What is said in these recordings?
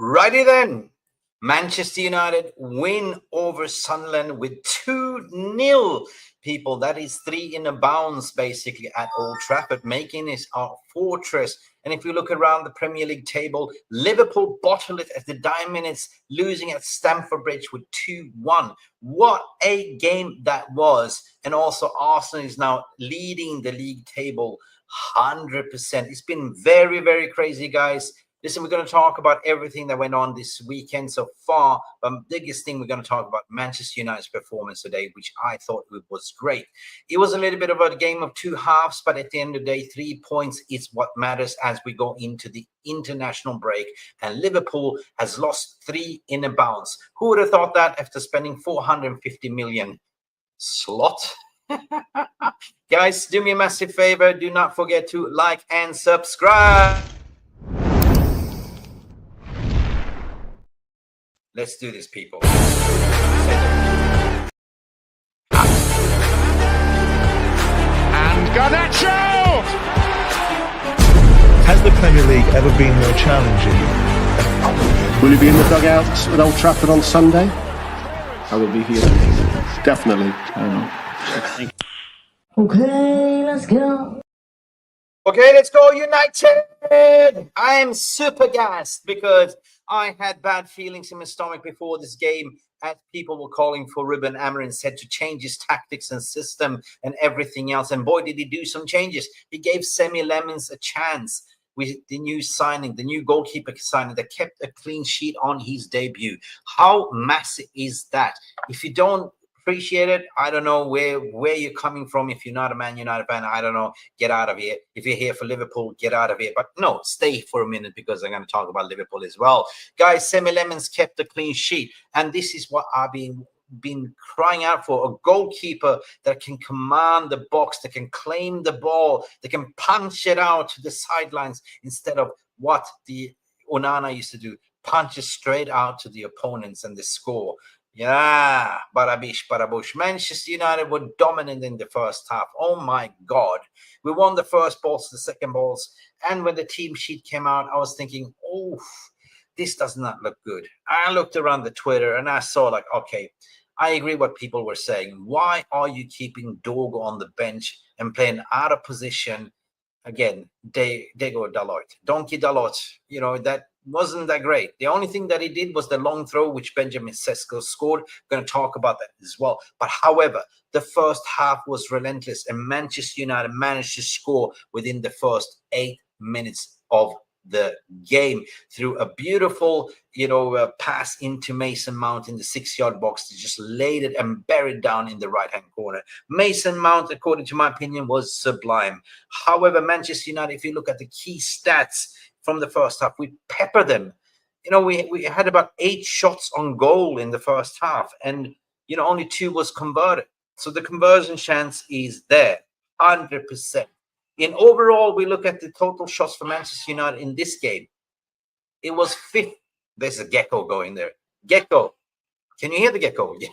Righty then. Manchester United win over Sunderland with 2-0. People, that is 3 in a bounce basically at Old Trafford, making it our fortress. And if you look around the Premier League table, Liverpool bottled it at the dying minutes, losing at Stamford Bridge with 2-1. What a game that was. And also Arsenal is now leading the league table 100%. It's been very, very crazy, guys. Listen, we're going to talk about everything that went on this weekend so far. But the biggest thing we're going to talk about Manchester United's performance today, which I thought was great. It was a little bit of a game of two halves, but at the end of the day, 3 points is what matters as we go into the international break. And Liverpool has lost 3 in a bounce. Who would have thought that after spending 450 million slot? Guys, do me a massive favor. Do not forget to like and subscribe. Let's do this, people. And Garnacho! Has the Premier League ever been more challenging? Will you be in the dugouts at Old Trafford on Sunday? I will be here. Definitely. Okay, let's go. Okay, let's go United! I am super gassed because I had bad feelings in my stomach before this game as people were calling for Ruben Amorim said to change his tactics and system and everything else. And boy, did he do some changes. He gave Senne Lammens a chance with the new signing, the new goalkeeper signing that kept a clean sheet on his debut. How massive is that? If you don't appreciate it, I don't know where you're coming from. If you're not a Man United fan, I don't know, get out of here. If you're here for Liverpool, get out of here. But no, stay for a minute because I'm going to talk about Liverpool as well. Guys, Senne Lammens kept a clean sheet, and this is what I've been crying out for: a goalkeeper that can command the box, that can claim the ball, that can punch it out to the sidelines instead of what the Onana used to do, punch it straight out to the opponents and the score. Yeah, barabish, barabush. Manchester United were dominant in the first half. Oh my God. We won the first balls, the second balls. And when the team sheet came out, I was thinking, oh, this does not look good. I looked around the Twitter and I saw like, okay, I agree what people were saying. Why are you keeping Dogo on the bench and playing out of position? Again, Diego Dalot, Donkey Dalot, you know, that wasn't that great. The only thing that he did was the long throw, which Benjamin Sesko scored. We're going to talk about that as well. But however, the first half was relentless, and Manchester United managed to score within the first 8 minutes of the game through a beautiful, pass into Mason Mount in the 6-yard box. They just laid it and buried down in the right-hand corner. Mason Mount, according to my opinion, was sublime. However, Manchester United, if you look at the key stats from the first half, we pepper them. We had about 8 shots on goal in the first half, and only 2 was converted. So the conversion chance is there, 100%. In overall, we look at the total shots for Manchester United in this game. It was 5th. There's a gecko going there. Gecko. Can you hear the gecko? Yeah.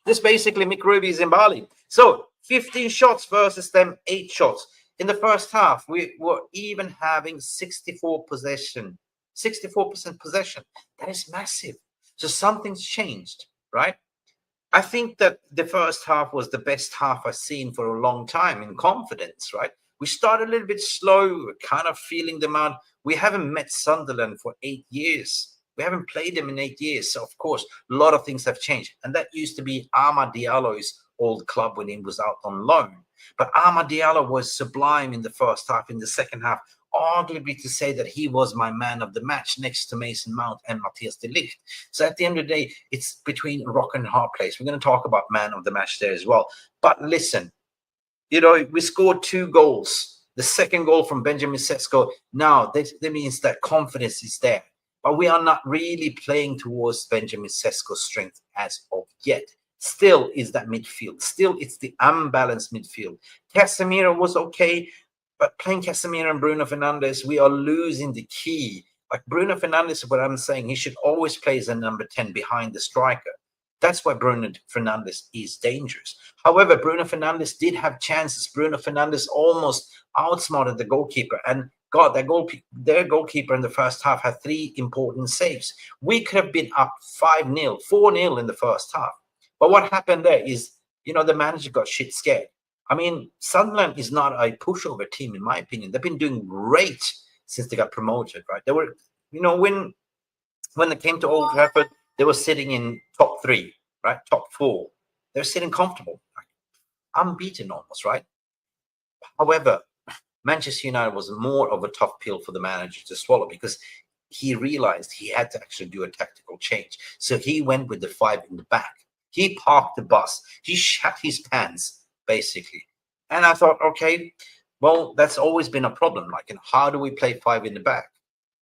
This basically Mick Ruby's in Bali. So 15 shots versus them 8 shots. In the first half, we were even having 64% possession. That is massive. So something's changed, right? I think that the first half was the best half I've seen for a long time in confidence, right? We started a little bit slow, kind of feeling them out. We haven't met Sunderland for 8 years. We haven't played them in 8 years. So, of course, a lot of things have changed. And that used to be Amad Diallo's old club when he was out on loan. But Amad Diallo was sublime in the first half. In the second half, arguably to say that he was my man of the match next to Mason Mount and Matthias de Ligt. So at the end of the day, it's between rock and hard place. We're going to talk about man of the match there as well. But listen, we scored 2 goals. The second goal from Benjamin Sesko. Now, that means that confidence is there. But we are not really playing towards Benjamin Sesko's strength as of yet. Still is that midfield. Still, it's the unbalanced midfield. Casemiro was okay, but playing Casemiro and Bruno Fernandes, we are losing the key. Like Bruno Fernandes, what I'm saying, he should always play as a number 10 behind the striker. That's why Bruno Fernandes is dangerous. However, Bruno Fernandes did have chances. Bruno Fernandes almost outsmarted the goalkeeper and God, their goalkeeper in the first half had 3 important saves. We could have been up 5-0, 4-0 in the first half. But what happened there is, the manager got shit scared. I mean, Sunderland is not a pushover team, in my opinion. They've been doing great since they got promoted, right? They were, when they came to Old Trafford, they were sitting in top 3, right? Top 4. They're sitting comfortable, unbeaten almost, right? However, Manchester United was more of a tough pill for the manager to swallow because he realized he had to actually do a tactical change. So he went with the 5 in the back. He parked the bus. He shat his pants, basically. And I thought, okay, well, that's always been a problem. Like, how do we play 5 in the back?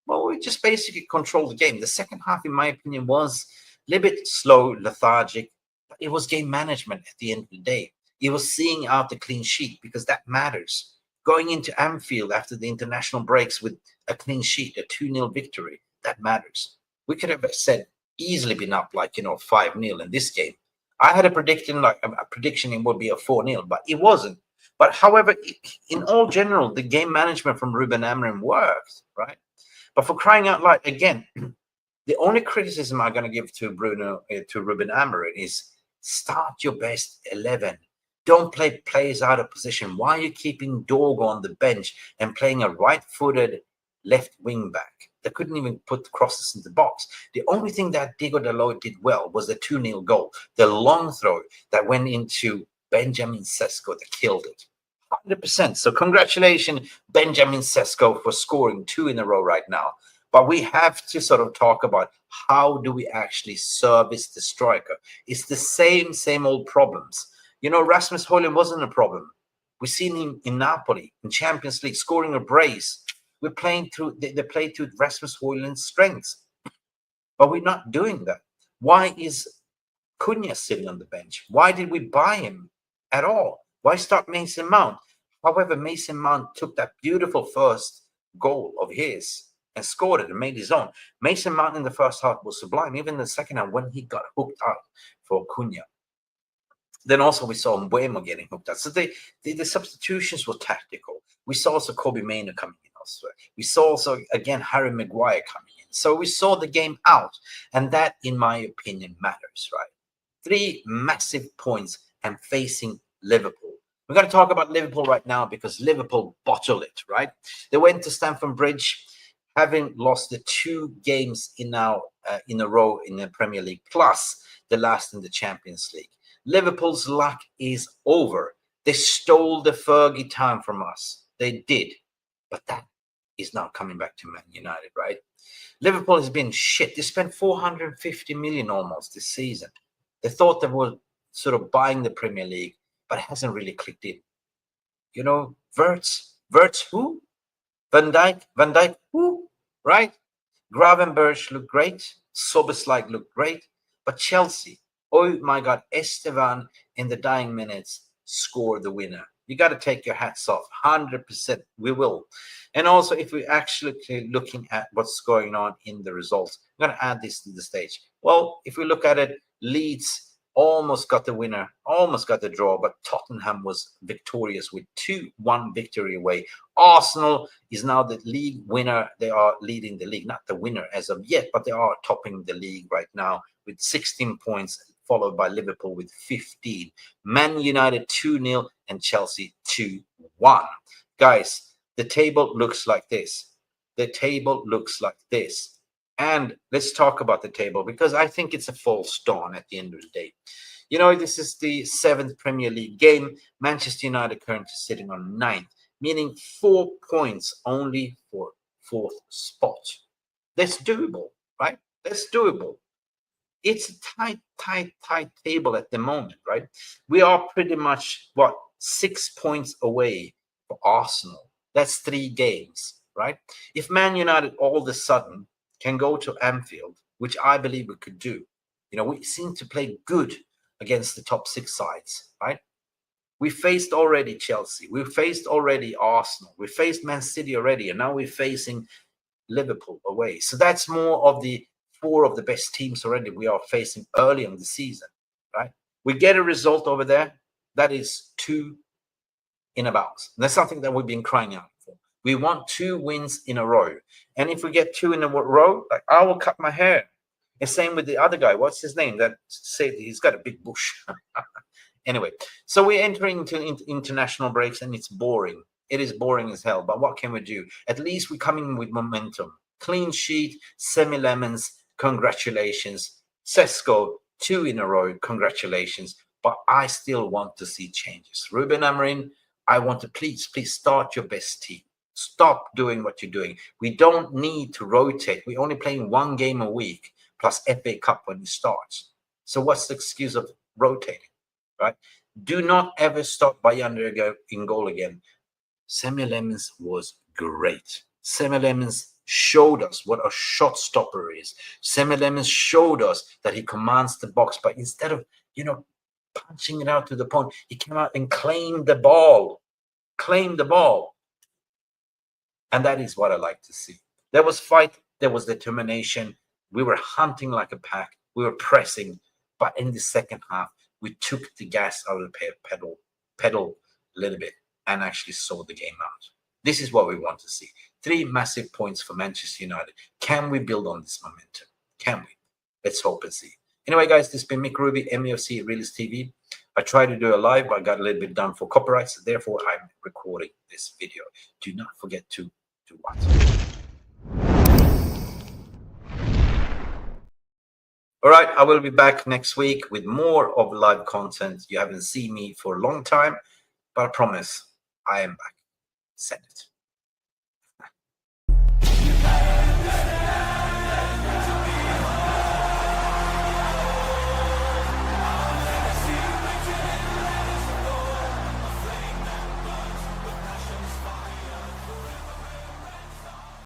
Well, we just basically controlled the game. The second half, in my opinion, was a little bit slow, lethargic, but it was game management at the end of the day. It was seeing out the clean sheet because that matters. Going into Anfield after the international breaks with a clean sheet, a 2-0 victory, that matters. We could have said easily been up 5-0 in this game. I had a prediction it would be a 4-0, but it wasn't. But however, in all general, the game management from Ruben Amorim worked, right? But for crying out loud, again, the only criticism I'm going to give to Ruben Amorim is start your best 11. Don't play players out of position. Why are you keeping Dorgo on the bench and playing a right-footed left wing back that couldn't even put crosses in the box? The only thing that Diego Dalot did well was the 2-0 goal, the long throw that went into Benjamin Sesko that killed it. 100%. So congratulations, Benjamin Sesko, for scoring 2 in a row right now. But we have to sort of talk about how do we actually service the striker. It's the same old problems. Rasmus Højlund wasn't a problem. We've seen him in Napoli, in Champions League, scoring a brace. We're playing through, they play through Rasmus Højlund's strengths. But we're not doing that. Why is Cunha sitting on the bench? Why did we buy him at all? Why start Mason Mount? However, Mason Mount took that beautiful first goal of his and scored it and made his own. Mason Mount in the first half was sublime, even in the second half when he got hooked up for Cunha. Then also we saw Mbeumo getting hooked up. So the substitutions were tactical. We saw also Kobe Mainoo coming in elsewhere. We saw also, again, Harry Maguire coming in. So we saw the game out. And that, in my opinion, matters, right? 3 massive points and facing Liverpool. We're going to talk about Liverpool right now because Liverpool bottled it, right? They went to Stamford Bridge, having lost the 2 games in a row in the Premier League, plus the last in the Champions League. Liverpool's luck is over. They stole the Fergie time from us. They did. But that is now coming back to Man United, right? Liverpool has been shit. They spent 450 million almost this season. They thought they were sort of buying the Premier League, but it hasn't really clicked in. Wirtz who? Van Dijk who? Right? Gravenberch looked great. Soboslai looked great. But Chelsea, oh my God, Esteban in the dying minutes scored the winner. You got to take your hats off. 100%. We will. And also, if we're actually looking at what's going on in the results, I'm going to add this to the stage. Well, if we look at it, Leeds almost got the winner, almost got the draw, but Tottenham was victorious with 2-1 victory away. Arsenal is now the league winner. They are leading the league, not the winner as of yet, but they are topping the league right now with 16 points, followed by Liverpool with 15. Man United 2-0 and Chelsea 2-1. Guys, the table looks like this. The table looks like this. And let's talk about the table because I think it's a false dawn at the end of the day. This is the 7th Premier League game. Manchester United currently sitting on 9th, meaning 4 points only for 4th spot. That's doable, right? That's doable. It's a tight table at the moment, right? We are pretty much, 6 points away for Arsenal. That's 3 games, right? If Man United all of a sudden can go to Anfield, which I believe we could do. We seem to play good against the top 6 sides, right? We faced already Chelsea. We faced already Arsenal. We faced Man City already, and now we're facing Liverpool away. So that's more of the 4 of the best teams already we are facing early in the season, right? We get a result over there. That is 2 in a bounce. That's something that we've been crying out for. We want 2 wins in a row. And if we get 2 in a row, like, I will cut my hair. The same with the other guy. What's his name? That said, he's got a big bush. Anyway, so we're entering into international breaks and it's boring. It is boring as hell. But what can we do? At least we're coming with momentum. Clean sheet, Senne Lammens, congratulations. Šeško, 2 in a row, congratulations. But I still want to see changes. Ruben Amorim, I want to please start your best team. Stop doing what you're doing. We don't need to rotate. We're only playing 1 game a week plus FA Cup when it starts. So what's the excuse of rotating, right? Do not ever stop Bayern in goal again. Senne Lammens was great. Senne Lammens showed us what a shot stopper is. Senne Lammens showed us that he commands the box, but instead of, punching it out to the point, he came out and claimed the ball. And that is what I like to see. There was fight, there was determination. We were hunting like a pack. We were pressing, but in the second half, we took the gas out of the pedal a little bit and actually saw the game out. This is what we want to see. 3 massive points for Manchester United. Can we build on this momentum? Can we? Let's hope and see. Anyway, guys, this has been Mick Ruby, MEFC Realist TV. I tried to do a live, but I got a little bit done for copyright, so therefore I'm recording this video. Do not forget to do what? All right, I will be back next week with more of live content. You haven't seen me for a long time, but I promise I am back. Send it.